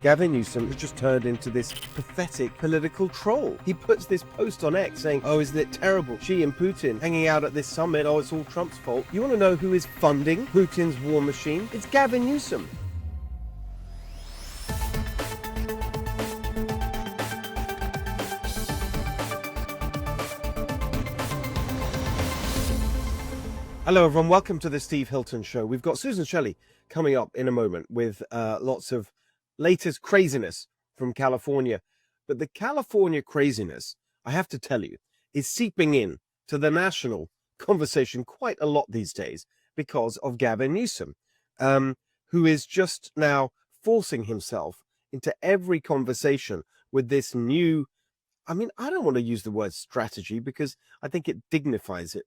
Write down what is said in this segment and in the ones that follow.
Gavin Newsom has just turned into this pathetic political troll. He puts this post on X saying, oh, isn't it terrible? Xi and Putin hanging out at this summit. Oh, it's all Trump's fault. You want to know who is funding Putin's war machine? It's Gavin Newsom. Hello, everyone. Welcome to the Steve Hilton Show. We've got Susan Shelly coming up in a moment with lots of latest craziness from California. But the California craziness, I have to tell you, is seeping in to the national conversation quite a lot these days because of Gavin Newsom, who is just now forcing himself into every conversation with this new, I don't want to use the word strategy because I think it dignifies it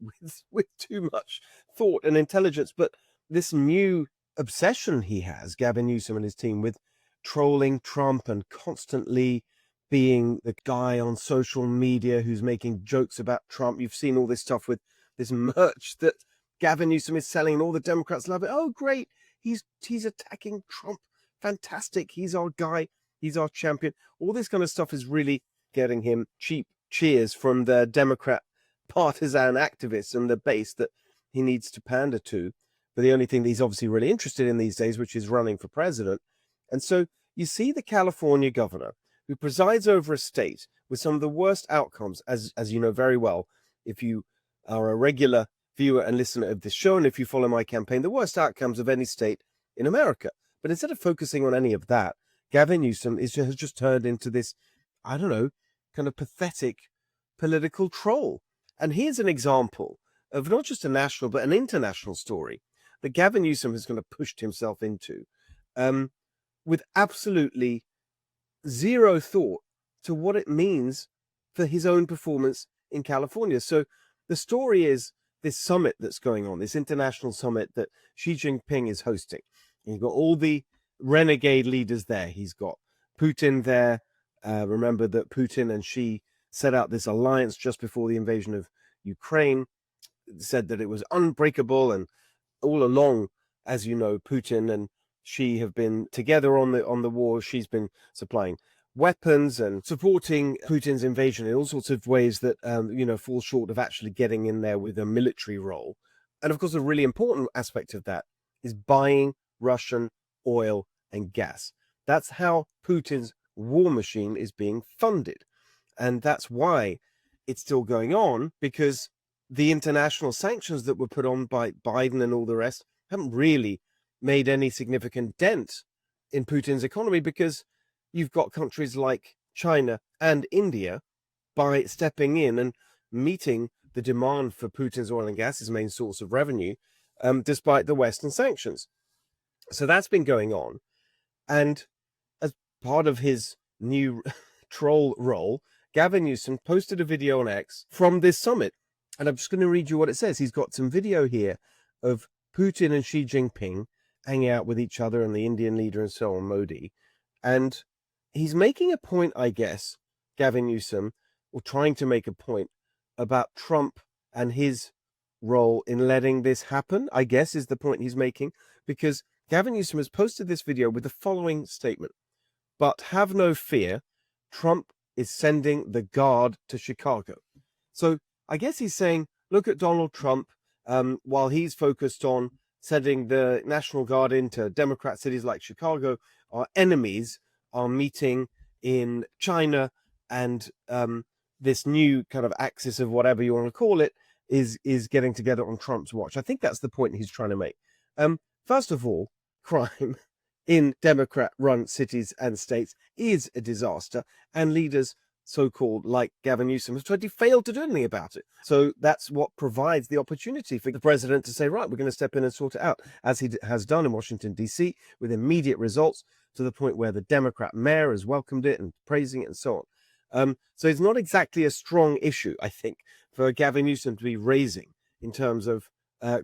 with too much thought and intelligence, but this new obsession he has, Gavin Newsom and his team, with trolling Trump and constantly being the guy on social media who's making jokes about Trump. You've seen all this stuff with this merch that Gavin Newsom is selling and all the Democrats love it. Oh, great. He's attacking Trump. Fantastic. He's our guy. He's our champion. All this kind of stuff is really getting him cheap cheers from the Democrat partisan activists and the base that he needs to pander to. But the only thing that he's obviously really interested in these days, which is running for president. And so you see the California governor who presides over a state with some of the worst outcomes, as you know very well, if you are a regular viewer and listener of this show, and if you follow my campaign, the worst outcomes of any state in America. But instead of focusing on any of that, Gavin Newsom has just turned into this, kind of pathetic political troll. And here's an example of not just a national, but an international story that Gavin Newsom has kind of pushed himself into. With absolutely zero thought to what it means for his own performance in California. So the story is this summit that's going on, this international summit that Xi Jinping is hosting. And you've got all the renegade leaders there. He's got Putin there. Remember that Putin and Xi set out this alliance just before the invasion of Ukraine, said that it was unbreakable, and all along, as you know, Putin and Xi have been together on the war. She's been supplying weapons and supporting Putin's invasion in all sorts of ways that fall short of actually getting in there with a military role. And of course, a really important aspect of that is buying Russian oil and gas. That's how Putin's war machine is being funded. And that's why it's still going on, because the international sanctions that were put on by Biden and all the rest haven't really made any significant dent in Putin's economy, because you've got countries like China and India, by stepping in and meeting the demand for Putin's oil and gas, his main source of revenue, despite the Western sanctions. So that's been going on. And as part of his new troll role, Gavin Newsom posted a video on X from this summit. And I'm just going to read you what it says. He's got some video here of Putin and Xi Jinping hanging out with each other, and the Indian leader and so on, Modi. And he's making a point, I guess, Gavin Newsom, or trying to make a point about Trump and his role in letting this happen, I guess is the point he's making, because Gavin Newsom has posted this video with the following statement: "But have no fear, Trump is sending the guard to Chicago." So I guess he's saying, look at Donald Trump, while he's focused on sending the National Guard into Democrat cities like Chicago, our enemies are meeting in China, and this new kind of axis of whatever you want to call it is getting together on Trump's watch. I think that's the point he's trying to make. First of all, crime in Democrat-run cities and states is a disaster, and leaders so-called like Gavin Newsom has totally failed to do anything about it. So that's what provides the opportunity for the president to say, right, we're going to step in and sort it out, as he has done in Washington, D.C., with immediate results, to the point where the Democrat mayor has welcomed it and praising it and so on. So it's not exactly a strong issue, I think, for Gavin Newsom to be raising in terms of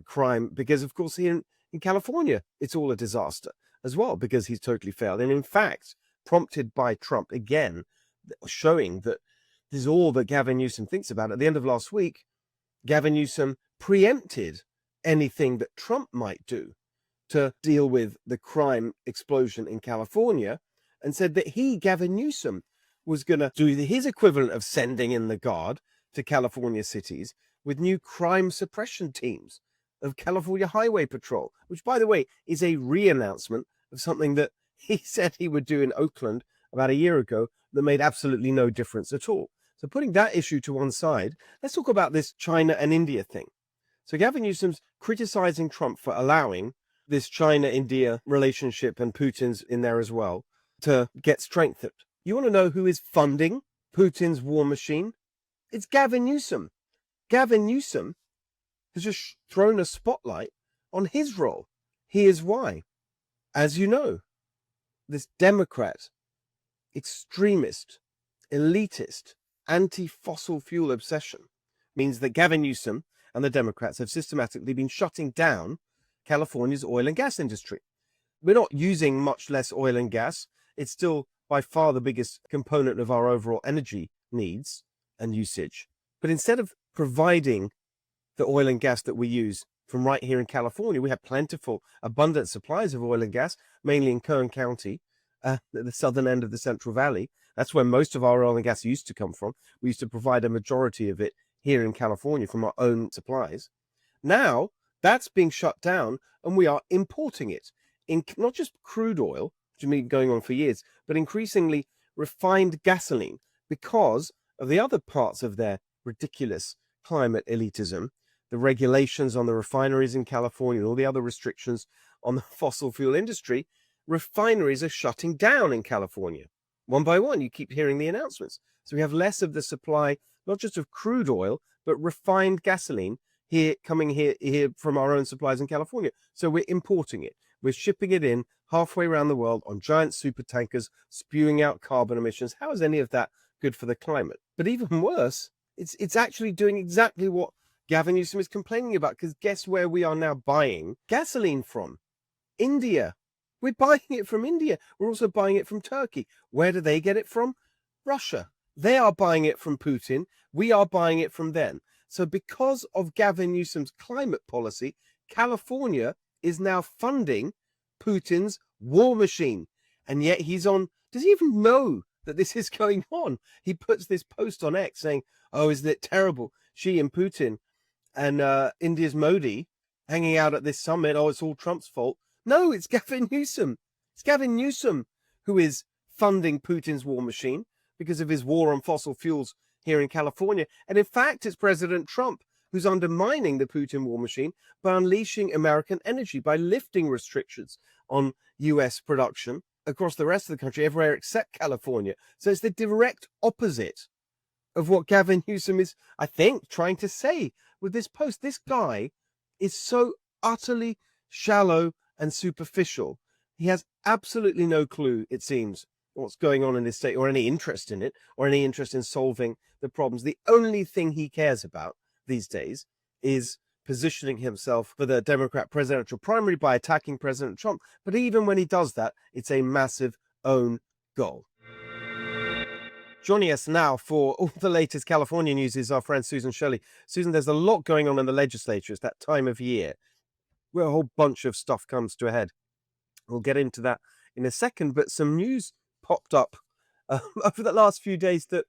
crime, because, of course, here in California, it's all a disaster as well, because he's totally failed. And in fact, prompted by Trump again, showing that this is all that Gavin Newsom thinks about. At the end of last week, Gavin Newsom preempted anything that Trump might do to deal with the crime explosion in California, and said that Gavin Newsom, was going to do his equivalent of sending in the Guard to California cities with new crime suppression teams of California Highway Patrol, which, by the way, is a re-announcement of something that he said he would do in Oakland about a year ago that made absolutely no difference at all. So putting that issue to one side, let's talk about this China and India thing. So Gavin Newsom's criticizing Trump for allowing this China-India relationship, and Putin's in there as well, to get strengthened. You want to know who is funding Putin's war machine? It's Gavin Newsom. Gavin Newsom has just thrown a spotlight on his role. Here's why. As you know, this Democrat, extremist, elitist, anti-fossil fuel obsession means that Gavin Newsom and the Democrats have systematically been shutting down California's oil and gas industry. We're not using much less oil and gas. It's still by far the biggest component of our overall energy needs and usage. But instead of providing the oil and gas that we use from right here in California, we have plentiful, abundant supplies of oil and gas, mainly in Kern County, at the southern end of the Central Valley. That's where most of our oil and gas used to come from. We used to provide a majority of it here in California from our own supplies. Now that's being shut down, and we are importing it in not just crude oil, which has been going on for years, but increasingly refined gasoline because of the other parts of their ridiculous climate elitism, the regulations on the refineries in California, and all the other restrictions on the fossil fuel industry. Refineries are shutting down in California. One by one, you keep hearing the announcements. So we have less of the supply, not just of crude oil, but refined gasoline coming here from our own supplies in California. So we're importing it. We're shipping it in halfway around the world on giant super tankers, spewing out carbon emissions. How is any of that good for the climate? But even worse, it's actually doing exactly what Gavin Newsom is complaining about, because guess where we are now buying gasoline from? India. We're buying it from India. We're also buying it from Turkey. Where do they get it from? Russia. They are buying it from Putin. We are buying it from them. So because of Gavin Newsom's climate policy, California is now funding Putin's war machine. And yet does he even know that this is going on? He puts this post on X saying, oh, isn't it terrible? Xi and Putin and India's Modi hanging out at this summit. Oh, it's all Trump's fault. No, it's Gavin Newsom. It's Gavin Newsom who is funding Putin's war machine because of his war on fossil fuels here in California. And in fact, it's President Trump who's undermining the Putin war machine by unleashing American energy, by lifting restrictions on US production across the rest of the country, everywhere except California. So it's the direct opposite of what Gavin Newsom is, I think, trying to say with this post. This guy is so utterly shallow and superficial. He has absolutely no clue, it seems, what's going on in this state, or any interest in it, or any interest in solving the problems. The only thing he cares about these days is positioning himself for the Democrat presidential primary by attacking President Trump. But even when he does that, it's a massive own goal. Joining us now for all the latest California news is our friend Susan Shelly. Susan, there's a lot going on in the legislature. It's that time of year where a whole bunch of stuff comes to a head. We'll get into that in a second, but some news popped up over the last few days that,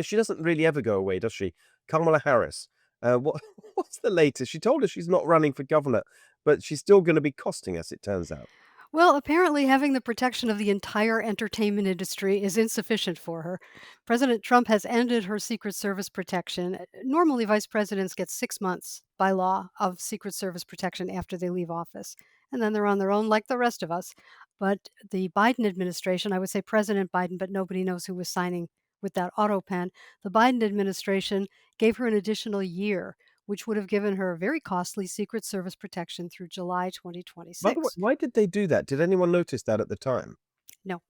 she doesn't really ever go away, does she? Kamala Harris. What's the latest? She told us she's not running for governor, but she's still going to be costing us, it turns out. Well, apparently having the protection of the entire entertainment industry is insufficient for her. President Trump has ended her Secret Service protection. Normally, vice presidents get 6 months by law of Secret Service protection after they leave office, and then they're on their own like the rest of us. But the Biden administration, I would say President Biden, but nobody knows who was signing with that auto pen. The Biden administration gave her an additional year, which would have given her very costly Secret Service protection through July By the way, 2026. why did they do that? Did anyone notice that at the time? No.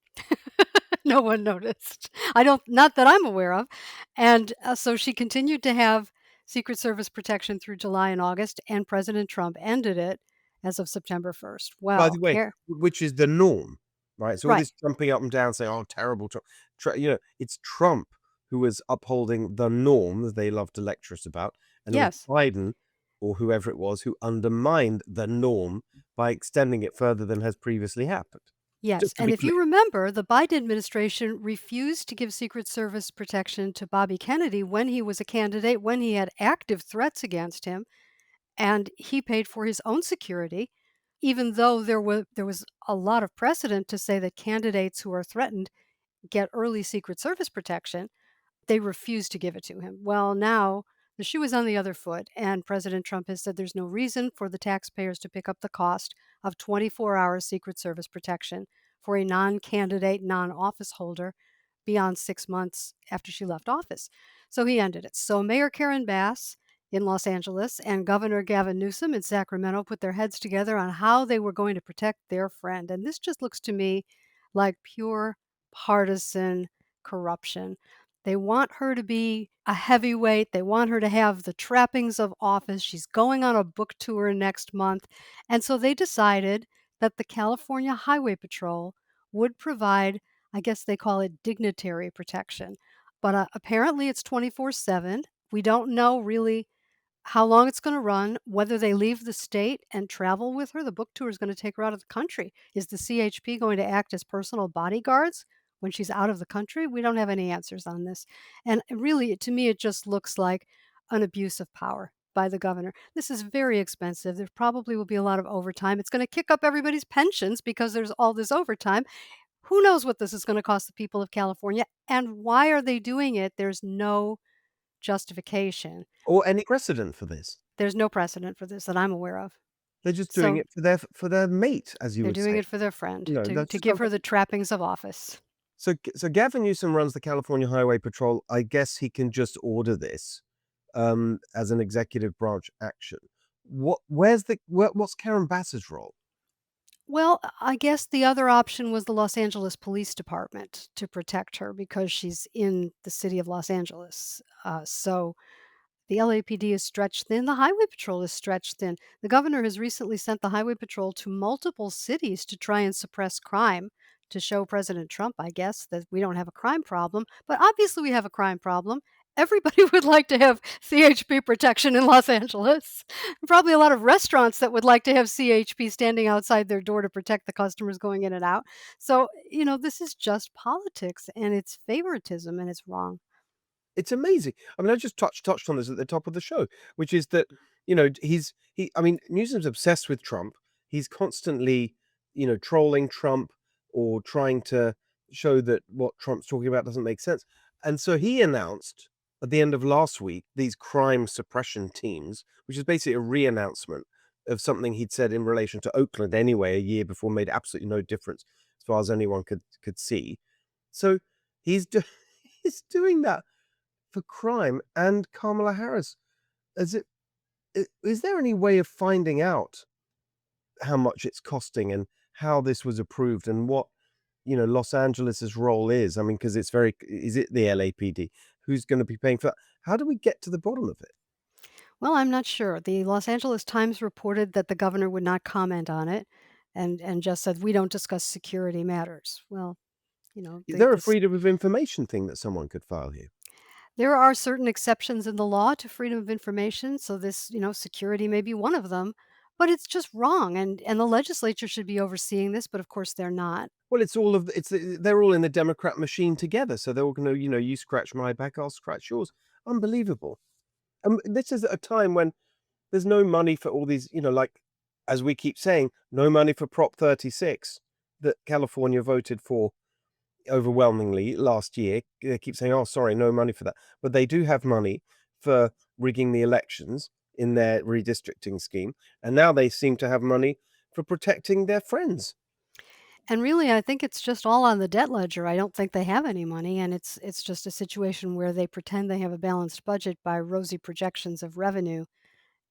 No one noticed. Not that I'm aware of. And so she continued to have Secret Service protection through July and August, and President Trump ended it as of September 1st. By the Well, way, which is the norm, right? So all right. this jumping up and down saying, oh, terrible Trump. It's Trump who was upholding the norm that they love to lecture us about. And it was Yes. Biden, or whoever it was, who undermined the norm by extending it further than has previously happened. Yes, Just to and be if clear. you remember, the Biden administration refused to give Secret Service protection to Bobby Kennedy when he was a candidate, when he had active threats against him, and he paid for his own security, even though there was a lot of precedent to say that candidates who are threatened get early Secret Service protection. They refused to give it to him. Well, now the shoe is on the other foot, and President Trump has said there's no reason for the taxpayers to pick up the cost of 24-hour Secret Service protection for a non candidate, non office holder beyond 6 months after she left office. So he ended it. So Mayor Karen Bass in Los Angeles and Governor Gavin Newsom in Sacramento put their heads together on how they were going to protect their friend. And this just looks to me like pure partisan corruption. They want her to be a heavyweight. They want her to have the trappings of office. She's going on a book tour next month. And so they decided that the California Highway Patrol would provide, I guess they call it dignitary protection. But apparently it's 24/7. We don't know really how long it's gonna run, whether they leave the state and travel with her. The book tour is gonna take her out of the country. Is the CHP going to act as personal bodyguards when she's out of the country? We don't have any answers on this. And really, to me, it just looks like an abuse of power by the governor. This is very expensive. There probably will be a lot of overtime. It's gonna kick up everybody's pensions because there's all this overtime. Who knows what this is gonna cost the people of California, and why are they doing it? There's no justification. Or any precedent for this. There's no precedent for this that I'm aware of. They're just doing So, it for their mate, as you they're would doing say. it for their friend, You know, to that to just give doesn't. her the trappings of office. So Gavin Newsom runs the California Highway Patrol. I guess he can just order this, as an executive branch action. What's Karen Bass's role? Well, I guess the other option was the Los Angeles Police Department to protect her because she's in the city of Los Angeles. So the LAPD is stretched thin. The Highway Patrol is stretched thin. The governor has recently sent the Highway Patrol to multiple cities to try and suppress crime, to show President Trump, I guess, that we don't have a crime problem. But obviously, we have a crime problem. Everybody would like to have CHP protection in Los Angeles. Probably a lot of restaurants that would like to have CHP standing outside their door to protect the customers going in and out. So, this is just politics and it's favoritism and it's wrong. It's amazing. I mean, I just touched on this at the top of the show, which is that, I mean, Newsom's obsessed with Trump. He's constantly, trolling Trump or trying to show that what Trump's talking about doesn't make sense. And so he announced at the end of last week these crime suppression teams, which is basically a re-announcement of something he'd said in relation to Oakland anyway, a year before, made absolutely no difference as far as anyone could see. So he's do- he's doing that for crime and Kamala Harris. Is it is there any way of finding out how much it's costing and how this was approved and what, Los Angeles's role is? I mean, because is it the LAPD? Who's gonna be paying for that? How do we get to the bottom of it? Well, I'm not sure. The Los Angeles Times reported that the governor would not comment on it and just said, "We don't discuss security matters." Well, Is there a this freedom of information thing that someone could file here? there are certain exceptions in the law to freedom of information, so this, security may be one of them, but it's just wrong and the legislature should be overseeing this, but of course they're not. Well, they're all in the Democrat machine together, so they're all gonna, you scratch my back, I'll scratch yours. Unbelievable. This is at a time when there's no money for all these, like, as we keep saying, no money for Prop 36 that California voted for overwhelmingly last year. They keep saying, "Oh, sorry, no money for that." But they do have money for rigging the elections in their redistricting scheme, and now they seem to have money for protecting their friends. And really, I think it's just all on the debt ledger. I don't think they have any money, and it's just a situation where they pretend they have a balanced budget by rosy projections of revenue,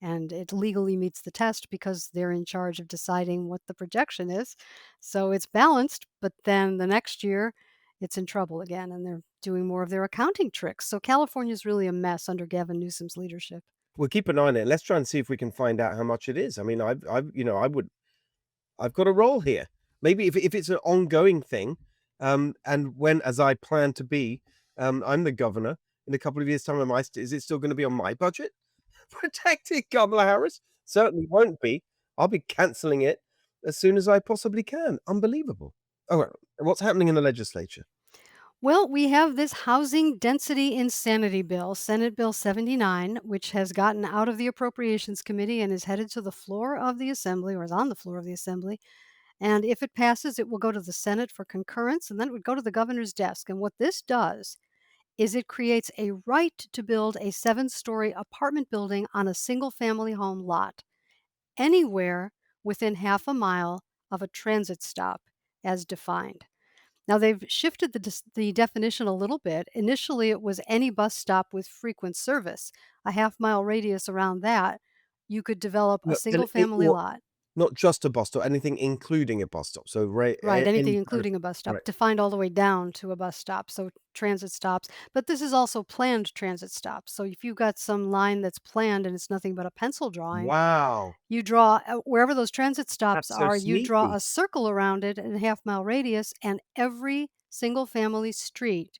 and it legally meets the test because they're in charge of deciding what the projection is. So it's balanced, but then the next year it's in trouble again, and they're doing more of their accounting tricks. So California is really a mess under Gavin Newsom's leadership. We'll keep an eye on it. Let's try and see if we can find out how much it is. I mean, I've got a role here. Maybe if it's an ongoing thing, and when, as I plan to be, I'm the governor in a couple of years' time, is it still going to be on my budget? Protecting Kamala Harris? Certainly won't be. I'll be canceling it as soon as I possibly can. Unbelievable. Oh, what's happening in the legislature? Well, we have this housing density insanity bill, Senate Bill 79, which has gotten out of the Appropriations Committee and is headed to the floor of the Assembly, or is on the floor of the Assembly. And if it passes, it will go to the Senate for concurrence, and then it would go to the governor's desk. And what this does is it creates a right to build a 7-story apartment building on a single family home lot anywhere within half a mile of a transit stop as defined. Now they've shifted the definition a little bit. Initially, it was any bus stop with frequent service. A half-mile radius around that, you could develop a No, and single-family lot. not just a bus stop, anything including a bus stop. So Right, anything any kind of including a bus stop, right. defined all the way down to a bus stop, so transit stops. But this is also planned transit stops. So if you've got some line that's planned and it's nothing but a pencil drawing, Wow, you draw wherever those transit stops that's so are, you draw sneaky. a circle around it in a half-mile radius, and every single-family street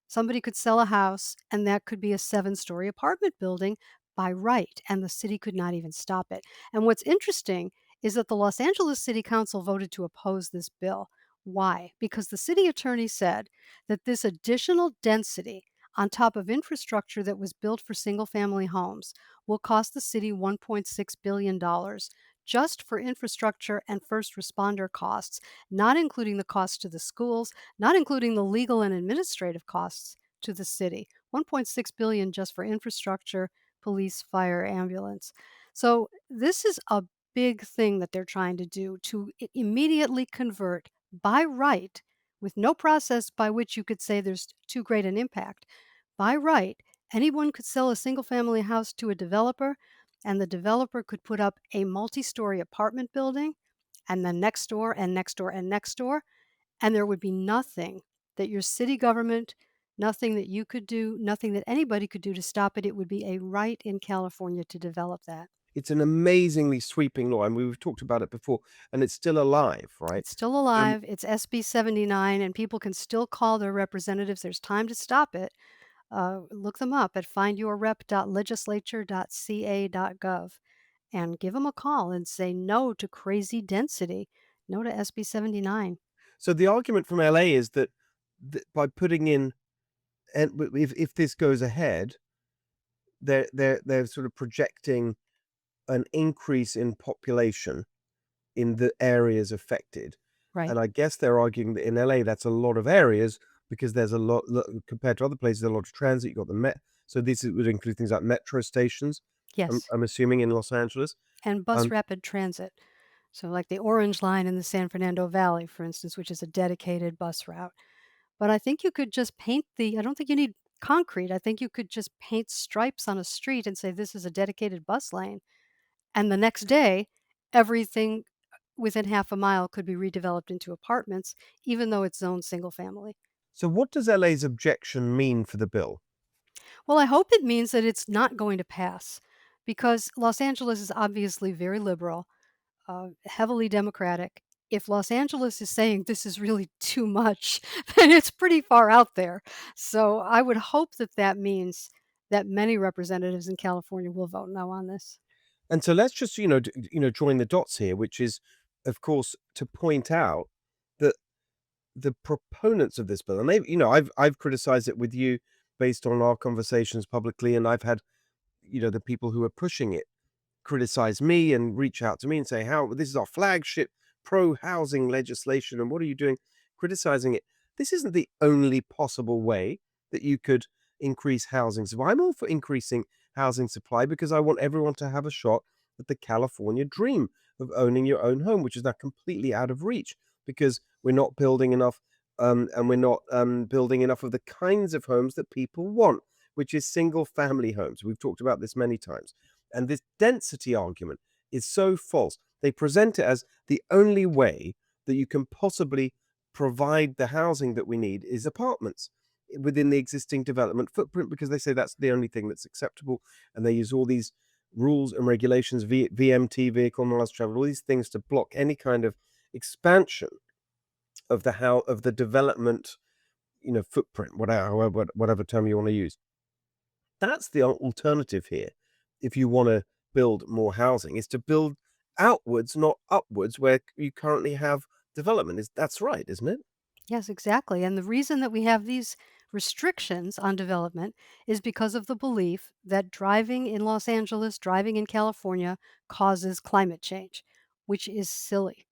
somebody could sell a house, and that could be a 7-story apartment building by right, and the city could not even stop it. And what's interesting is that the Los Angeles City Council voted to oppose this bill. Why? Because the city attorney said that this additional density on top of infrastructure that was built for single family homes will cost the city $1.6 billion dollars just for infrastructure and first responder costs, not including the costs to the schools, not including the legal and administrative costs to the city. 1.6 billion just for infrastructure, police, fire, ambulance. So this is a big thing that they're trying to do to immediately convert by right, with no process by which you could say there's too great an impact. By right, anyone could sell a single family house to a developer, and the developer could put up a multi-story apartment building, and then next door and next door and next door, and there would be nothing that your city government, nothing that you could do, nothing that anybody could do to stop it. It would be a right in California to develop that. It's an amazingly sweeping law, and we've talked about it before, and it's still alive, right? It's still Um, alive. It's SB 79, and people can still call their representatives. There's time to stop it. Look them up at findyourrep.legislature.ca.gov and give them a call and say no to crazy density, no to SB 79. so the argument from LA is that by putting in, and if this goes ahead, they're sort of projecting an increase in population in the areas affected. Right. And I guess they're arguing that in LA, that's a lot of areas because there's a lot compared to other places, a lot of transit. You've got the so would include things like metro stations. Yes. I'm assuming in Los Angeles. And bus Um, rapid transit. So, like the Orange Line in the San Fernando Valley, for instance, which is a dedicated bus route. But I think you could just paint I don't think you need concrete. I think you could just paint stripes on a street and say, this is a dedicated bus lane. And the next day, everything within half a mile could be redeveloped into apartments, even though it's zoned single family. so what does LA's objection mean for the bill? Well, I hope it means that it's not going to pass because Los Angeles is obviously very liberal, heavily Democratic. If Los Angeles is saying this is really too much, then it's pretty far out there. So I would hope that that means that many representatives in California will vote no on this. And so let's just, join the dots here, which is, of course, to point out that the proponents of this bill, and I've criticized it with you based on our conversations publicly, and I've had, the people who are pushing it criticize me and reach out to me and say, how this is our flagship pro housing legislation, and what are you doing criticizing it? This isn't the only possible way that you could increase housing supply. I'm all for increasing housing supply because I want everyone to have a shot at the California dream of owning your own home, which is now completely out of reach because we're not building enough, and we're not building enough of the kinds of homes that people want, which is single family homes. We've talked about this many times. And this density argument is so false. They present it as the only way that you can possibly provide the housing that we need is apartments within the existing development footprint because they say that's the only thing that's acceptable. And they use all these rules and regulations, VMT, vehicle miles traveled, all these things to block any kind of expansion of the development, footprint, whatever term you want to use. That's the alternative here. If you want to build more housing, is to build outwards, not upwards, where you currently have development. That's right, isn't it? Yes, exactly. And the reason that we have these restrictions on development is because of the belief that driving in Los Angeles, driving in California causes climate change, which is silly.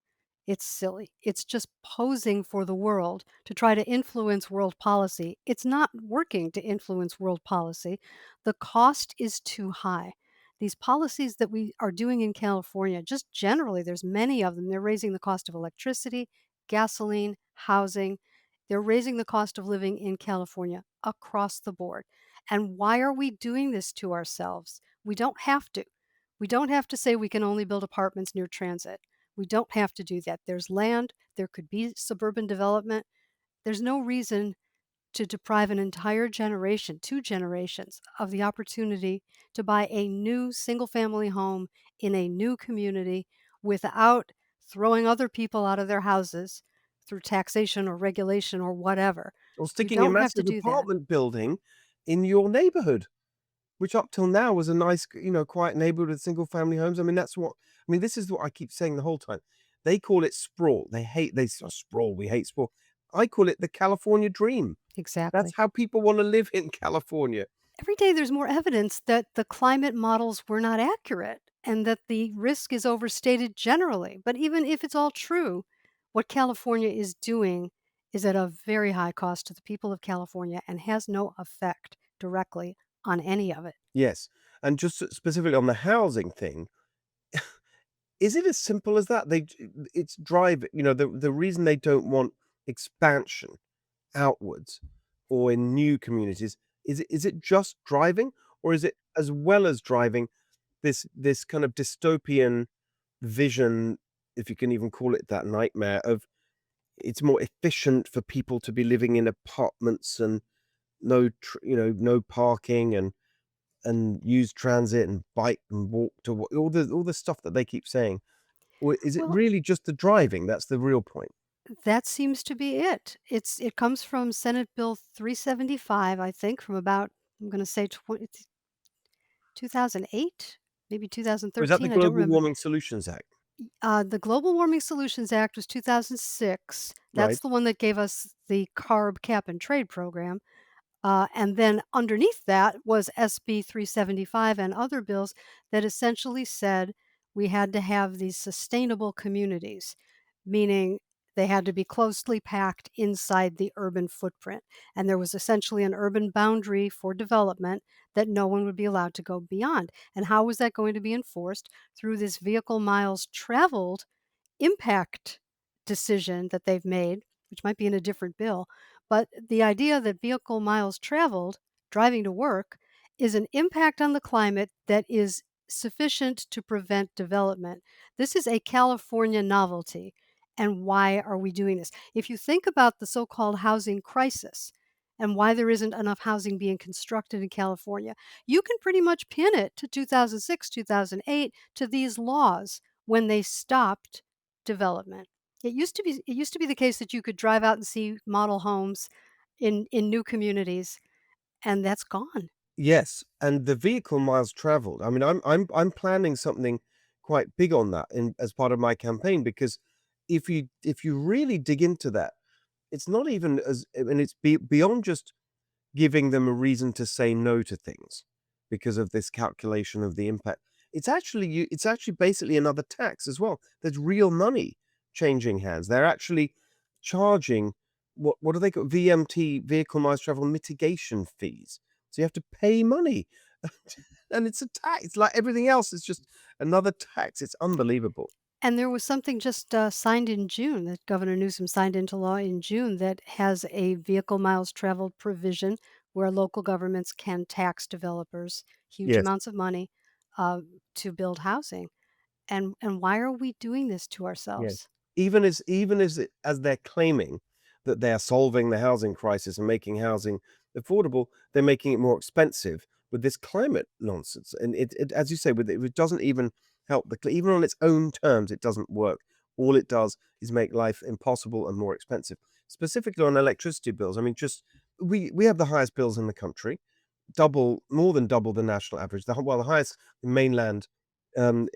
It's silly. It's just posing for the world to try to influence world policy. It's not working to influence world policy. The cost is too high. These policies that we are doing in California, just generally, there's many of them. They're raising the cost of electricity, gasoline, housing. They're raising the cost of living in California across the board. And why are we doing this to ourselves? We don't have to. We don't have to say we can only build apartments near transit. We don't have to do that. There's land, there could be suburban development. There's no reason to deprive an entire generation, 2 generations, of the opportunity to buy a new single family home in a new community without throwing other people out of their houses through taxation or regulation or whatever. Or We sticking a don't have to massive do that. apartment building in your neighborhood, which up till now was a nice, quiet neighborhood with single family homes. This is what I keep saying the whole time. They call it sprawl. Sprawl, we hate sprawl. I call it the California dream. That's Exactly. how people wanna live in California. Every day there's more evidence that the climate models were not accurate and that the risk is overstated generally. But even if it's all true, what California is doing is at a very high cost to the people of California and has no effect directly on any of it. Yes, and just specifically on the housing thing, is it as simple as that? It's the reason they don't want expansion outwards or in new communities, is it just driving, or is it as well as driving this kind of dystopian vision, if you can even call it that, nightmare of it's more efficient for people to be living in apartments and no parking and use transit and bike and walk to wo all the stuff that they keep saying? Or is it Well, really just the driving that's the real point? that seems to be it. It comes from Senate Bill 375, I think, from about I'm going to say 2008, maybe Or is that the 2013. I don't Global remember. Warming Solutions Act, The Global Warming Solutions Act was 2006. right? That's the one that gave us the CARB cap and trade program. And then underneath that was SB 375 and other bills that essentially said we had to have these sustainable communities, meaning they had to be closely packed inside the urban footprint. And there was essentially an urban boundary for development that no one would be allowed to go beyond. And how was that going to be enforced? Through this vehicle miles traveled impact decision that they've made, which might be in a different bill, but the idea that vehicle miles traveled, driving to work, is an impact on the climate that is sufficient to prevent development. This is a California novelty. And why are we doing this? If you think about the so called housing crisis and why there isn't enough housing being constructed in California, you can pretty much pin it to 2006, 2008, to these laws when they stopped development. It used to be the case that you could drive out and see model homes in new communities, and that's gone. Yes, and the vehicle miles traveled. I'm planning something quite big on that in as part of my campaign because if you really dig into that, it's not even it's beyond just giving them a reason to say no to things because of this calculation of the impact. It's actually basically another tax as well. There's real money changing hands. They're actually charging what do they call VMT, vehicle miles travel mitigation fees. So you have to pay money. And it's a tax. It's like everything else. It's just another tax. It's unbelievable. And there was something just signed in June that Governor Newsom signed into law in June that has a vehicle miles traveled provision where local governments can tax developers huge Yes. amounts of money uh, to build housing. And why are we doing this to Yes. ourselves? Even as they're claiming that they are solving the housing crisis and making housing affordable, they're making it more expensive with this climate nonsense. And it as you say, it doesn't even help even on its own terms, it doesn't work. All it does is make life impossible and more expensive. Specifically on electricity bills, just we have the highest bills in the country, more than double the national average. The highest in mainland, in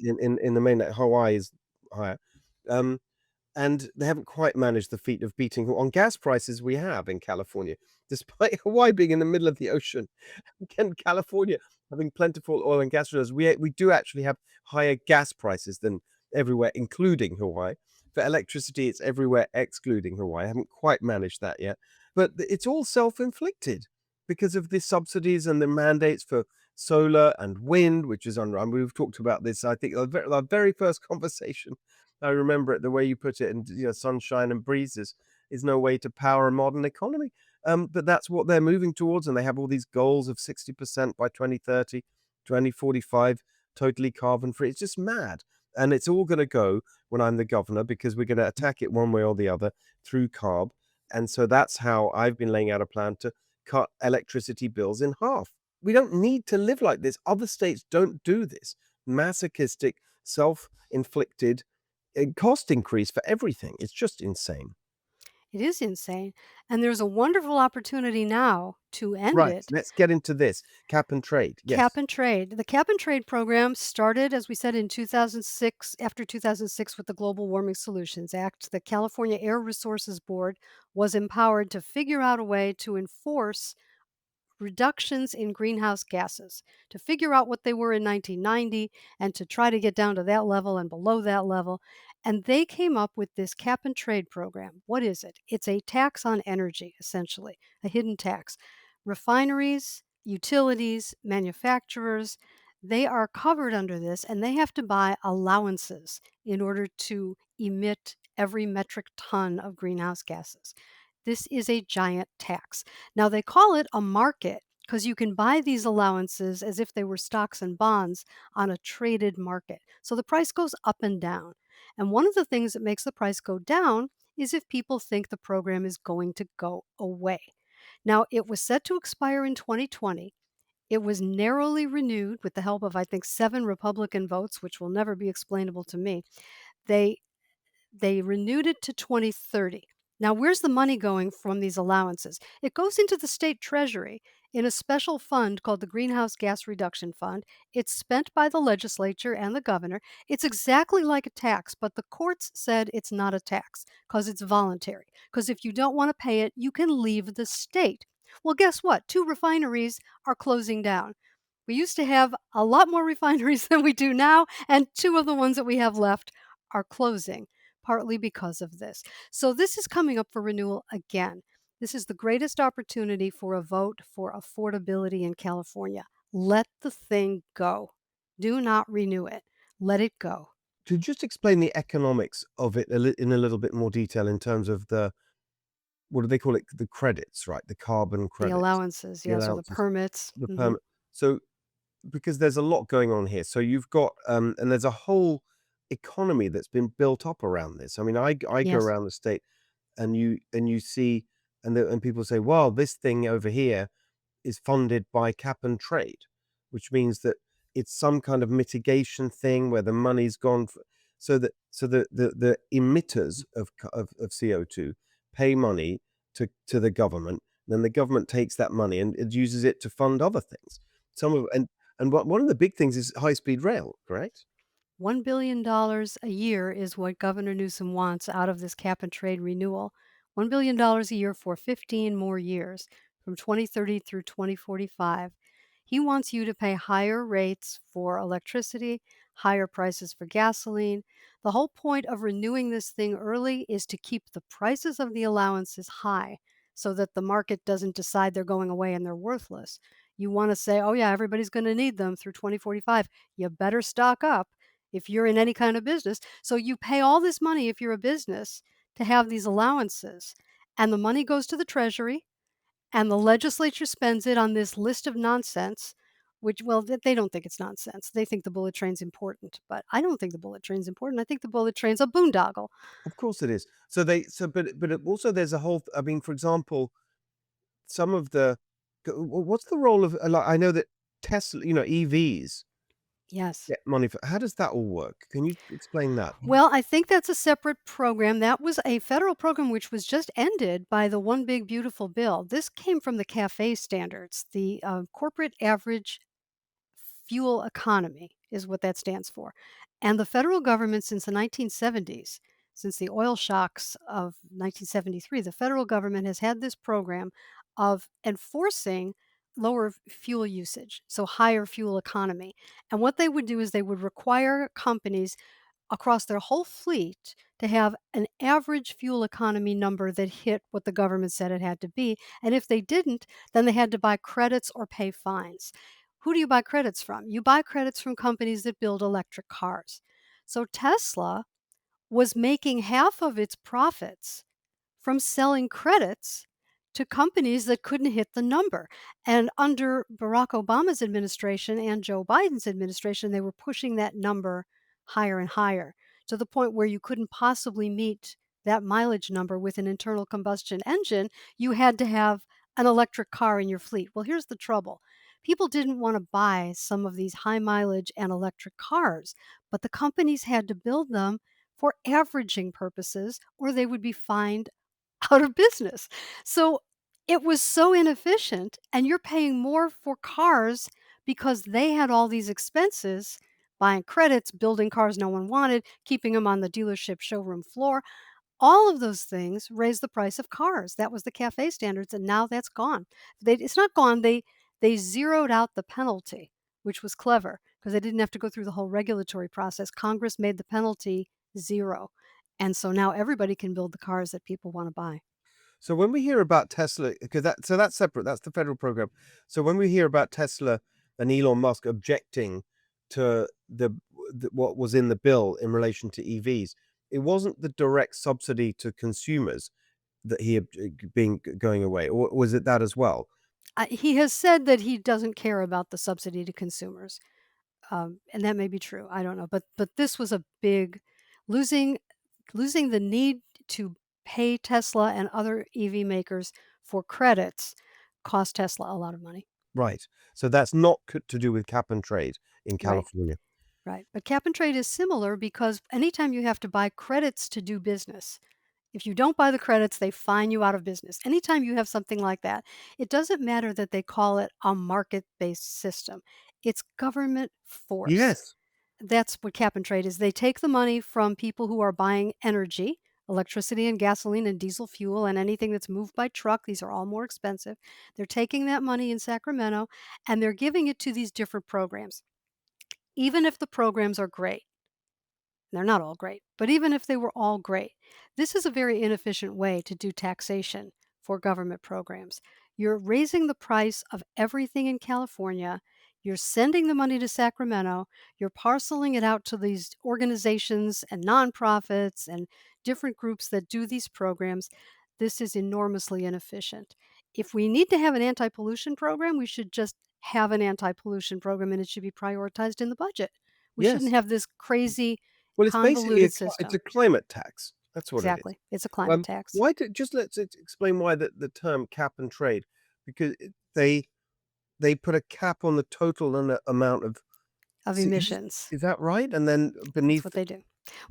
the mainland, Hawaii is higher. Um, and they haven't quite managed the feat of beating on gas prices we have in California, despite Hawaii being in the middle of the ocean. Again, California having plentiful oil and gas reserves, we do actually have higher gas prices than everywhere, including Hawaii. For electricity, it's everywhere excluding Hawaii. I haven't quite managed that yet, but it's all self-inflicted because of the subsidies and the mandates for solar and wind, which is unrun. We've talked about this, I think, our very first conversation. I remember it the way you put it, and sunshine and breezes is no way to power a modern economy. But that's what they're moving towards, and they have all these goals of 60% by 2030, 2045, totally carbon free. It's just mad. And it's all going to go when I'm the governor because we're going to attack it one way or the other through carb. And so that's how I've been laying out a plan to cut electricity bills in half. We don't need to live like this. Other states don't do this. Masochistic, self inflicted cost increase for everything. It's just insane. It is insane. And there's a wonderful opportunity now to end Right. it. Let's get into this cap and trade. Cap Yes. and trade. The cap and trade program started, as we said, in 2006, after 2006, with the Global Warming Solutions Act. The California Air Resources Board was empowered to figure out a way to enforce reductions in greenhouse gases, to figure out what they were in 1990 and to try to get down to that level and below that level. And they came up with this cap and trade program. What is it? It's a tax on energy, essentially, a hidden tax. Refineries, utilities, manufacturers, they are covered under this and they have to buy allowances in order to emit every metric ton of greenhouse gases. This is a giant tax. Now, they call it a market because you can buy these allowances as if they were stocks and bonds on a traded market. So the price goes up and down. And one of the things that makes the price go down is if people think the program is going to go away. Now, it was set to expire in 2020. It was narrowly renewed with the help of, I think, 7 Republican votes, which will never be explainable to me. They they renewed it to 2030. Now, where's the money going from these allowances? It goes into the state treasury in a special fund called the Greenhouse Gas Reduction Fund. It's spent by the legislature and the governor. It's exactly like a tax, but the courts said it's not a tax because it's voluntary. Because if you don't want to pay it, you can leave the state. Well, guess what? 2 refineries are closing down. We used to have a lot more refineries than we do now, and 2 of the ones that we have left are closing partly because of this. So this is coming up for renewal again. This is the greatest opportunity for a vote for affordability in California. Let the thing go. Do not renew it. Let it go. To just explain the economics of it in a little bit more detail in terms of the what do they call it? The credits, right? The carbon The credits, allowances, the yes, or the allowances, permits. the Mhm. permit. So because there's a lot going on here. So you've got and there's a whole economy that's been built up around this. I mean, I go Yes. around the state and you see and people say, well, this thing over here is funded by cap and trade, which means that it's some kind of mitigation thing where the money's gone for, so the emitters of CO2 pay money to the government, then the government takes that money and it uses it to fund other things. Some of and one of the big things is high speed rail, correct? $1 billion a year is what Governor Newsom wants out of this cap and trade renewal. $1 billion a year for 15 more years, from 2030 through 2045. He wants you to pay higher rates for electricity, higher prices for gasoline. The whole point of renewing this thing early is to keep the prices of the allowances high so that the market doesn't decide they're going away and they're worthless. You want to say, oh, yeah, everybody's going to need them through 2045. You better stock up if you're in any kind of business. So you pay all this money if you're a business to have these allowances. And the money goes to the Treasury, and the legislature spends it on this list of nonsense, which, well, they don't think it's nonsense. They think the bullet train's important. But I don't think the bullet train's important. I think the bullet train's a boondoggle. Of course it is. So but also there's a whole I mean, for example, some of the what's the role of like I know that Tesla, EVs Yes. get money for how does that all work? Can you explain that? Well, I think that's a separate program. That was a federal program which was just ended by the One Big Beautiful Bill. This came from the CAFE standards, the corporate average fuel economy is what that stands for. And the federal government since the 1970s since the oil shocks of 1973, the federal government has had this program of enforcing lower fuel usage, so higher fuel economy. And what they would do is they would require companies across their whole fleet to have an average fuel economy number that hit what the government said it had to be. And if they didn't, then they had to buy credits or pay fines. Who do you buy credits from? You buy credits from companies that build electric cars. So Tesla was making half of its profits from selling credits to companies that couldn't hit the number. And under Barack Obama's administration and Joe Biden's administration, they were pushing that number higher and higher to the point where you couldn't possibly meet that mileage number with an internal combustion engine. You had to have an electric car in your fleet. Well, here's the trouble. People didn't want to buy some of these high mileage and electric cars, but the companies had to build them for averaging purposes or they would be fined out of business. So it was so inefficient, and you're paying more for cars because they had all these expenses buying credits, building cars no one wanted, keeping them on the dealership showroom floor. All of those things raised the price of cars. That was the CAFE standards, and now that's gone. It's not gone. They zeroed out the penalty, which was clever because they didn't have to go through the whole regulatory process. Congress made the penalty zero. And so now everybody can build the cars that people want to buy. So when we hear about Tesla, because that's separate, that's the federal program. So when we hear about Tesla and Elon Musk objecting to what was in the bill in relation to EVs, it wasn't the direct subsidy to consumers that he being going away, or was it that as well? He has said that he doesn't care about the subsidy to consumers, and that may be true. I don't know, but this was a big losing losing the need to pay Tesla and other EV makers for credits cost Tesla a lot of money. Right. So that's not to do with cap and trade in Right, California. right. But cap and trade is similar because anytime you have to buy credits to do business, if you don't buy the credits, they fine you out of business. Anytime you have something like that, it doesn't matter that they call it a market based system, it's government force. Yes. That's what cap and trade is. They take the money from people who are buying energy, electricity and gasoline and diesel fuel and anything that's moved by truck. These are all more expensive. They're taking that money in Sacramento and they're giving it to these different programs. Even if the programs are great, they're not all great, but even if they were all great, this is a very inefficient way to do taxation for government programs. You're raising the price of everything in California. You're sending the money to Sacramento. You're parceling it out to these organizations and nonprofits and different groups that do these programs. This is enormously inefficient. If we need to have an anti pollution program, we should just have an anti pollution program and it should be prioritized in the budget. We shouldn't Yes. have this crazy Well, it's basically convoluted it's a system. climate tax. That's what it is. Exactly. It's a climate tax Why did just let's explain why the term cap and trade, because they put a cap on the total amount of of is emissions. is that right? And then That's beneath what they do.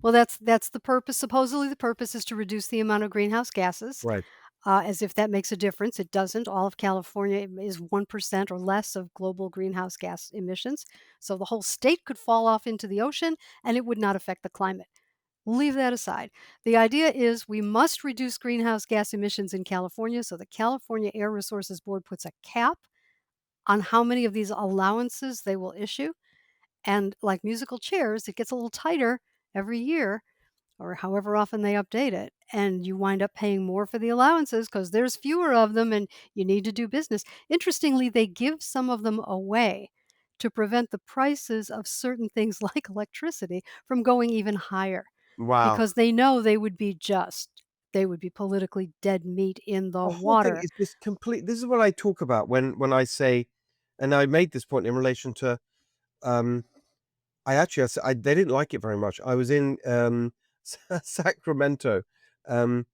Well, that's the purpose. Supposedly, the purpose is to reduce the amount of greenhouse gases. right. As if that makes a difference, it doesn't. All of California is 1% or less of global greenhouse gas emissions. So the whole state could fall off into the ocean and it would not affect the climate. Leave that aside. The idea is we must reduce greenhouse gas emissions in California. So the California Air Resources Board puts a cap on how many of these allowances they will issue. And like musical chairs, it gets a little tighter every year or however often they update it. And you wind up paying more for the allowances because there's fewer of them and you need to do business. Interestingly, they give some of them away to prevent the prices of certain things like electricity from going even higher Wow. because they know they would be politically dead meat in the The whole thing water. is just complete. This is what I talk about when I say, and I made this point in relation to, um, I actually they didn't like it very much. I was in Sacramento, um,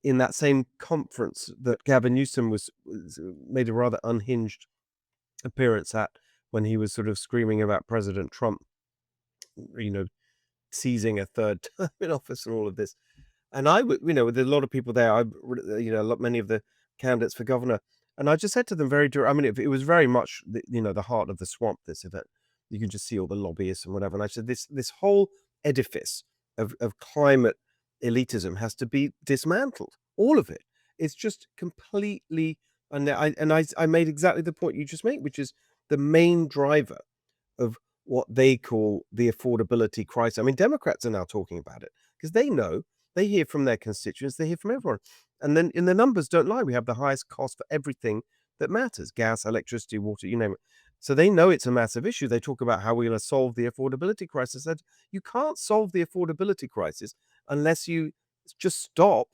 in that same conference that Gavin Newsom was made a rather unhinged appearance at when he was sort of screaming about President Trump, you know, seizing a third term in office and all of this. And with a lot of people there, many of the candidates for governor, and I just said to them very direct. I mean, it was very much the heart of the swamp. This event, you can just see all the lobbyists and whatever. And I said, this whole edifice of climate elitism has to be dismantled. All of it. It's just completely. And I made exactly the point you just made, which is the main driver of what they call the affordability crisis. I mean, Democrats are now talking about it because they know, they hear from their constituents, they hear from everyone. And then in the numbers don't lie. We have the highest cost for everything that matters: gas, electricity, water, you name it. So they know it's a massive issue. They talk about how we're going to solve the affordability crisis. And you can't solve the affordability crisis unless you just stop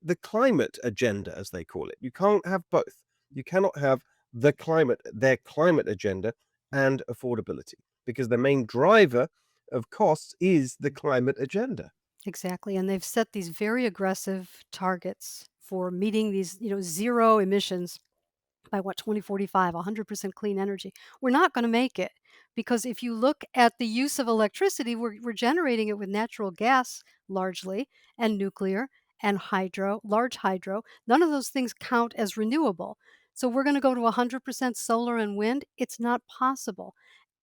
the climate agenda, as they call it. You can't have both. You cannot have their climate agenda and affordability, because the main driver of costs is the climate agenda. Exactly, and they've set these very aggressive targets for meeting these, 0 emissions by what, 2045, 100% clean energy. We're not going to make it, because if you look at the use of electricity, we're generating it with natural gas largely, and nuclear, and hydro, large hydro. None of those things count as renewable. So we're going to go to 100% solar and wind. It's not possible.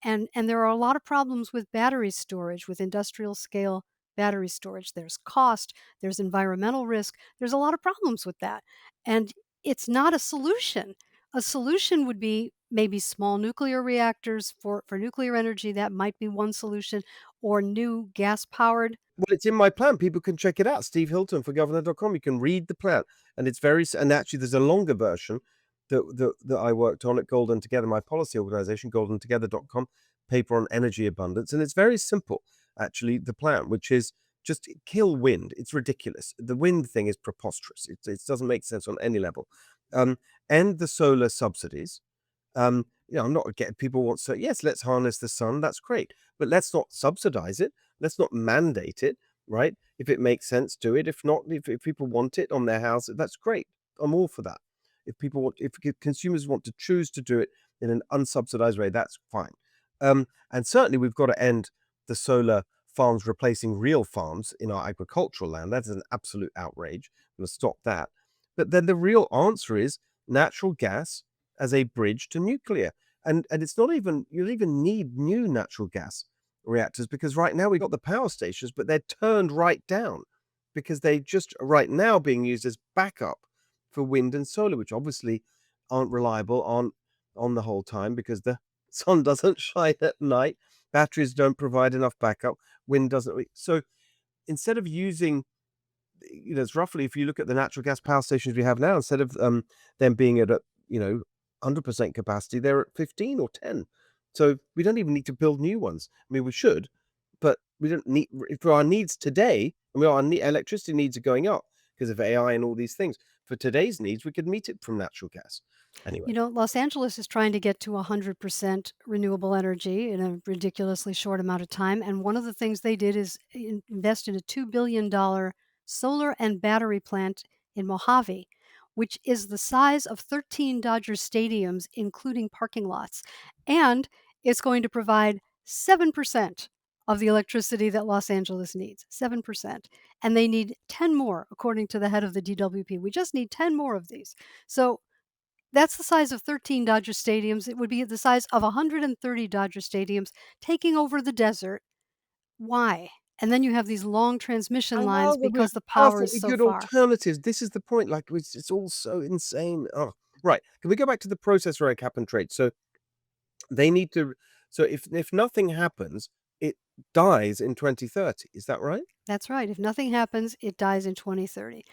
And there are a lot of problems with battery storage, with industrial scale battery storage. There's cost, there's environmental risk, there's a lot of problems with that. And it's not a solution. A solution would be maybe small nuclear reactors for nuclear energy. That might be one solution, or new gas powered. Well, it's in my plan. People can check it out. Steve Hilton for governor.com. You can read the plan. And it's very, and actually, there's a longer version that I worked on at Golden Together, my policy organization, goldentogether.com, paper on energy abundance. And it's very simple, actually, the plan, which is just kill wind. It's ridiculous. The wind thing is preposterous. It doesn't make sense on any level. Um, End the solar subsidies. I'm not getting people want, so yes, let's harness the sun. That's great, but let's not subsidize it. Let's not mandate it, right? If it makes sense, do it. If not, if people want it on their house, that's great. I'm all for that. If consumers want to choose to do it in an unsubsidized way, that's fine. And certainly we've got to end the solar farms replacing real farms in our agricultural land. That is an absolute outrage. We're going to stop that. But then the real answer is natural gas as a bridge to nuclear. And it's not even, you don't even need new natural gas reactors, because right now we've got the power stations, but they're turned right down because they just right now being used as backup for wind and solar, which obviously aren't reliable on the whole time because the sun doesn't shine at night. Batteries don't provide enough backup. Wind doesn't. So instead of using, it's roughly, if you look at the natural gas power stations we have now, instead of them being at a, 100% capacity, they're at 15 or 10. So we don't even need to build new ones. I mean, we should, but we don't need, for our needs today. I mean, our electricity needs are going up because of AI and all these things. For today's needs, we could meet it from natural gas. Anyway, Los Angeles is trying to get to 100% renewable energy in a ridiculously short amount of time. And one of the things they did is invest in a $2 billion solar and battery plant in Mojave, which is the size of 13 Dodger stadiums, including parking lots. And it's going to provide 7% of the electricity that Los Angeles needs. 7%. And they need 10 more, according to the head of the DWP. We just need 10 more of these. So that's the size of 13 Dodger stadiums. It would be the size of 130 Dodger stadiums taking over the desert. Why? And then you have these long transmission I lines know, but we have because the power is perfectly so good far. alternatives. This is the point. Like, it's all so insane. Oh, right. Can we go back to the process where cap and trade? So they need to. So if nothing happens, it dies in 2030. Is that right? That's right. If nothing happens, it dies in 2030.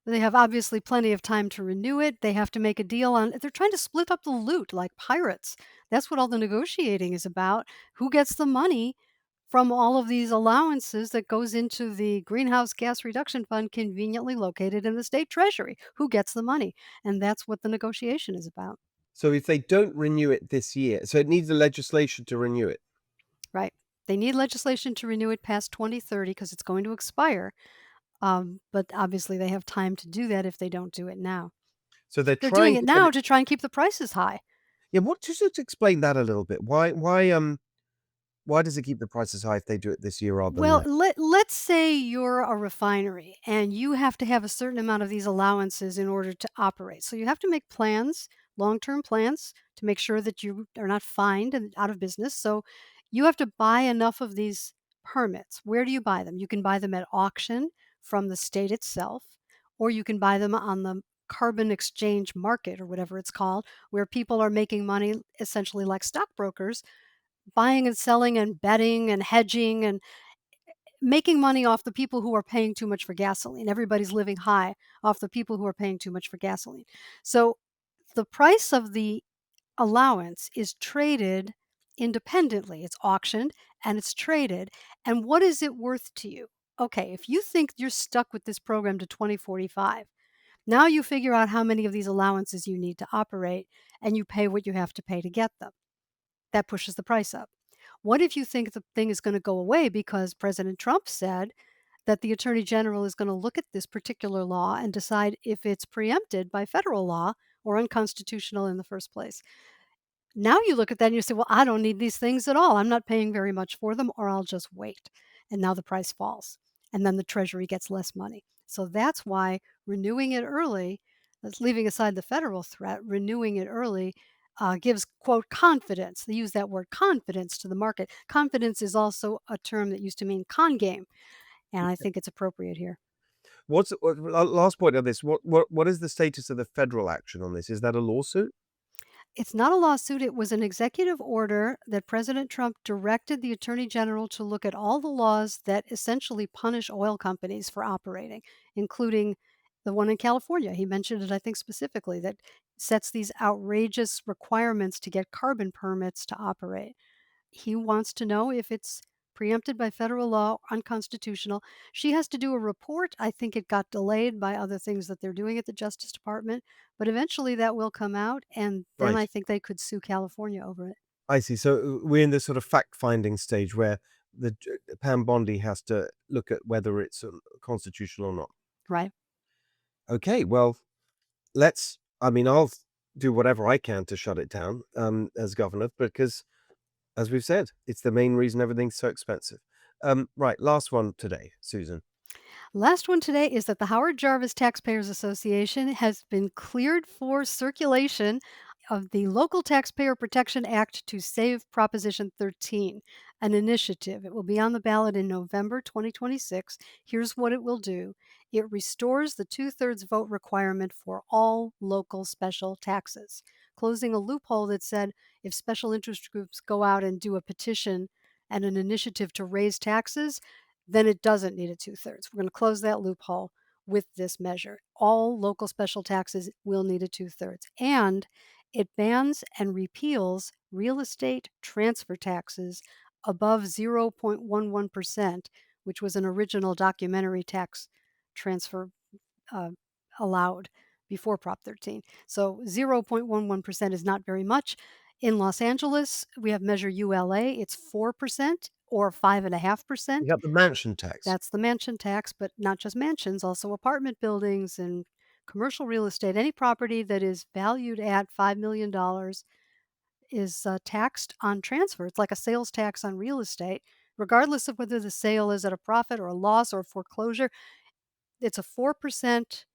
They have obviously plenty of time to renew it. They have to make a deal on, they're trying to split up the loot like pirates. That's what all the negotiating is about. Who gets the money from all of these allowances that goes into the greenhouse gas reduction fund conveniently located in the state treasury? Who gets the money? And that's what the negotiation is about. So if they don't renew it this year, so it needs the legislation to renew it. Right. They need legislation to renew it past 2030 because it's going to expire. But obviously, they have time to do that if they don't do it now. So they're They're doing trying it to get now it. to try and keep the prices high. Yeah, what just explain that a little bit. Why does it keep the prices high if they do it this year rather than Well, next? let's say you're a refinery and you have to have a certain amount of these allowances in order to operate. So you have to make plans, long-term plans, to make sure that you are not fined and out of business. So you have to buy enough of these permits. Where do you buy them? You can buy them at auction from the state itself, or you can buy them on the carbon exchange market or whatever it's called, where people are making money essentially like stockbrokers, buying and selling and betting and hedging and making money off the people who are paying too much for gasoline. Everybody's living high off the people who are paying too much for gasoline. So the price of the allowance is traded independently. It's auctioned and it's traded. And what is it worth to you? Okay, if you think you're stuck with this program to 2045, now you figure out how many of these allowances you need to operate and you pay what you have to pay to get them. That pushes the price up. What if you think the thing is going to go away because President Trump said that the Attorney General is going to look at this particular law and decide if it's preempted by federal law or unconstitutional in the first place? Now you look at that and you say, well, I don't need these things at all. I'm not paying very much for them, or I'll just wait. And now the price falls. And then the Treasury gets less money. So that's why renewing it early, that's leaving aside the federal threat, renewing it early gives, quote, confidence. They use that word confidence to the market. Confidence is also a term that used to mean con game. And I think it's appropriate here. Last point on this? What is the status of the federal action on this? Is that a lawsuit? It's not a lawsuit. It was an executive order that President Trump directed the Attorney General to look at all the laws that essentially punish oil companies for operating, including the one in California. He mentioned it, I think, specifically, that sets these outrageous requirements to get carbon permits to operate. He wants to know if it's preempted by federal law, unconstitutional. She has to do a report. I think it got delayed by other things that they're doing at the Justice Department, but eventually that will come out, and then I Right. think they could sue California over it. I see. So we're in this sort of fact-finding stage where Pam Bondi has to look at whether it's constitutional or not. Right. Okay, well, I mean, I'll do whatever I can to shut it down as governor because, as we've said, it's the main reason everything's so expensive. Right, last one today, Susan. Last one today is that the Howard Jarvis Taxpayers Association has been cleared for circulation of the Local Taxpayer Protection Act to save Proposition 13, an initiative. It will be on the ballot in November 2026. Here's what it will do: it restores the two-thirds vote requirement for all local special taxes, closing a loophole that said if special interest groups go out and do a petition and an initiative to raise taxes, then it doesn't need a two-thirds. We're going to close that loophole with this measure. All local special taxes will need a two-thirds. And it bans and repeals real estate transfer taxes above 0.11%, which was an original documentary tax transfer uh, allowed before Prop 13. So 0.11% is not very much. In Los Angeles, we have Measure ULA, it's 4% or You 5.5%. got the mansion tax. That's the mansion tax, but not just mansions, also apartment buildings and commercial real estate. Any property that is valued at $5 million is taxed on transfer. It's like a sales tax on real estate, regardless of whether the sale is at a profit or a loss or foreclosure. It's a 4%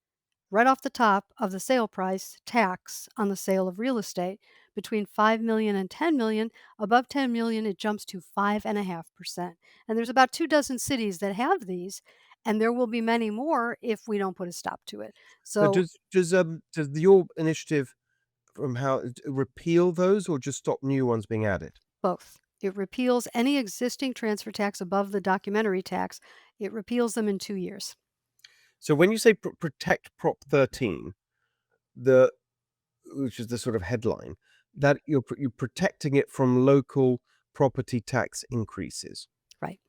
right off the top of the sale price tax on the sale of real estate. Between 5 million and 10 million, above 10 million, it jumps to 5.5%. And there's about 24 cities that have these, and there will be many more if we don't put a stop to it. So So does your initiative from how repeal those or just stop new ones being added? both. It repeals any existing transfer tax above the documentary tax. It repeals them in 2 years. So when you say protect Prop 13, the which is the sort of headline, that you're protecting it from local property tax increases. Right.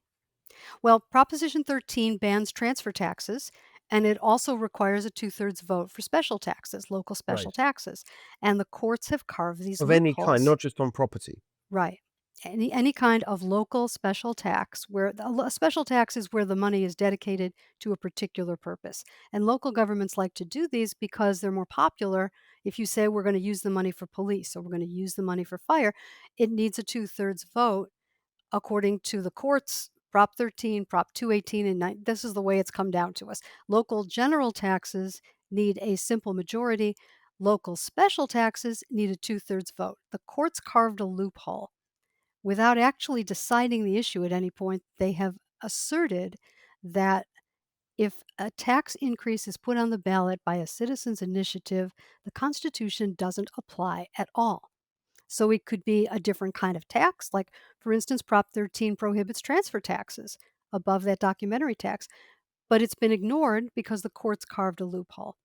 Well, Proposition 13 bans transfer taxes, and it also requires a two-thirds vote for special taxes, local special Right. taxes. And the courts have carved these Of any kind, loopholes. not just on property. Right. Any kind of local special tax where a special tax is where the money is dedicated to a particular purpose. And local governments like to do these because they're more popular. If you say we're going to use the money for police or we're going to use the money for fire, it needs a two-thirds vote according to the courts. Prop 13, Prop 218, and this is the way it's come down to us. Local general taxes need a simple majority. Local special taxes need a two-thirds vote. The courts carved a loophole. Without actually deciding the issue at any point, they have asserted that If a tax increase is put on the ballot by a citizen's initiative, the Constitution doesn't apply at all. So it could be a different kind of tax, like, for instance, Prop 13 prohibits transfer taxes above that documentary tax, but it's been ignored because the courts carved a loophole.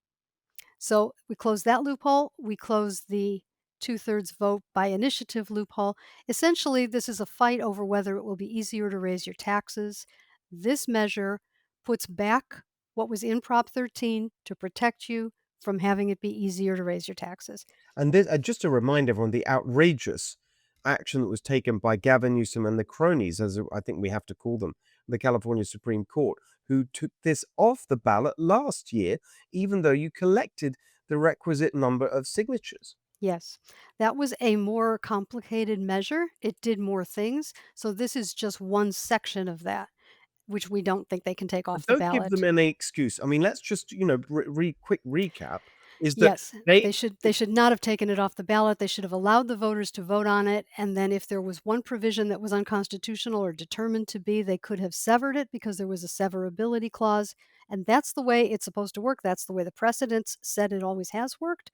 So we close that loophole. We close the two-thirds vote by initiative loophole. Essentially, this is a fight over whether it will be easier to raise your taxes. This measure puts back what was in Prop 13 to protect you from having it be easier to raise your taxes. And this, just to remind everyone, the outrageous action that was taken by Gavin Newsom and the cronies, as I think we have to call them, the California Supreme Court, who took this off the ballot last year, even though you collected the requisite number of signatures. Yes, that was a more complicated measure. It did more things. So this is just one section of that, which we don't think they can take But off the don't give them ballot. any excuse. I mean, let's just, quick recap is that Yes, they they should not have taken it off the ballot. They should have allowed the voters to vote on it, and then if there was one provision that was unconstitutional or determined to be, they could have severed it because there was a severability clause, and that's the way it's supposed to work. That's the way the precedents said it always has worked,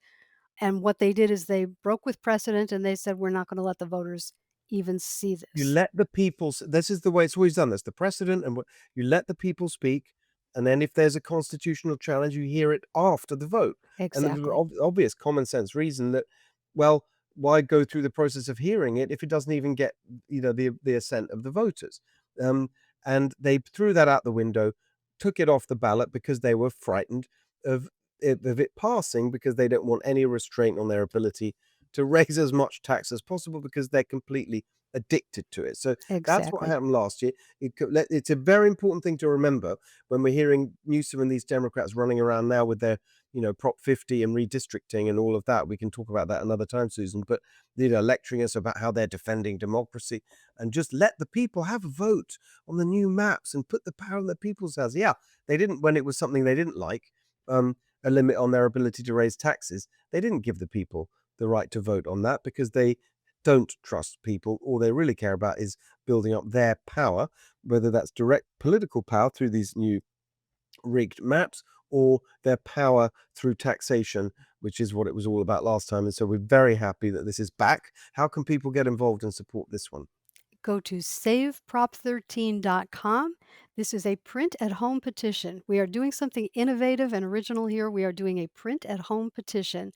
and what they did is they broke with precedent and they said, "We're not gonna let the voters even see You this." let the people this is the way it's always done. That's the precedent, and what you let the people speak, and then if there's a constitutional challenge, you hear it after the vote. And the Exactly. obvious common sense reason that, well, why go through the process of hearing it if it doesn't even get, the assent of the voters? Um, and they threw that out the window, took it off the ballot because they were frightened of it passing, because they don't want any restraint on their ability to raise as much tax as possible, because they're completely addicted to it. So that's what Exactly. happened last year. It's a very important thing to remember when we're hearing Newsom and these Democrats running around now with their, Prop 50 and redistricting and all of that. We can talk about that another time, Susan, but, lecturing us about how they're defending democracy, and just let the people have a vote on the new maps and put the power in the people's hands. Yeah, they didn't, when it was something they didn't like, a limit on their ability to raise taxes. They didn't give the people the right to vote on that because they don't trust people. All they really care about is building up their power, whether that's direct political power through these new rigged maps, or their power through taxation, which is what it was all about last time. And so we're very happy that this is back. How can people get involved and support this one? Go to saveprop13.com. This is a print at home petition. We are doing something innovative and original here. We are doing a print at home petition,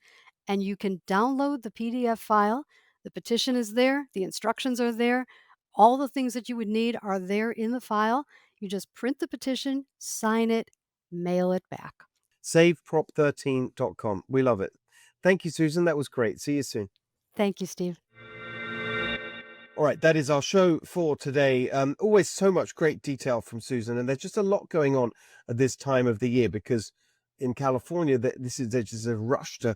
and you can download the PDF file. The petition is there, the instructions are there. All the things that you would need are there in the file. You just print the petition, sign it, mail it back. SaveProp13.com. We love it. Thank you, Susan. That was great. See you soon. Thank you, Steve. All right, that is our show for today. Always so much great detail from Susan, and there's just a lot going on at this time of the year, because in California, there's just a rush to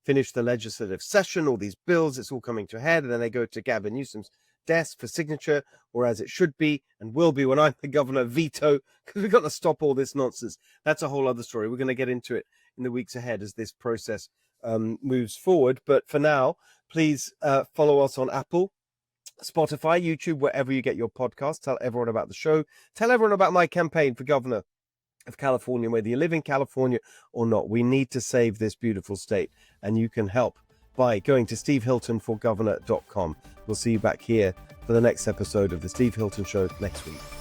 finish the legislative session. All these bills, it's all coming to a head, and then they go to Gavin Newsom's desk for signature, or as it should be and will be when I'm the governor, veto, because we've got to stop all this nonsense. That's a whole other story. We're going to get into it in the weeks ahead as this process moves forward. But for now, please follow us on Apple, Spotify, YouTube, wherever you get your podcasts. Tell everyone about the show. Tell everyone about my campaign for governor of California, whether you live in California or not. We need to save this beautiful state, and you can help by going to stevehiltonforgovernor.com. We'll see you back here for the next episode of The Steve Hilton Show next week.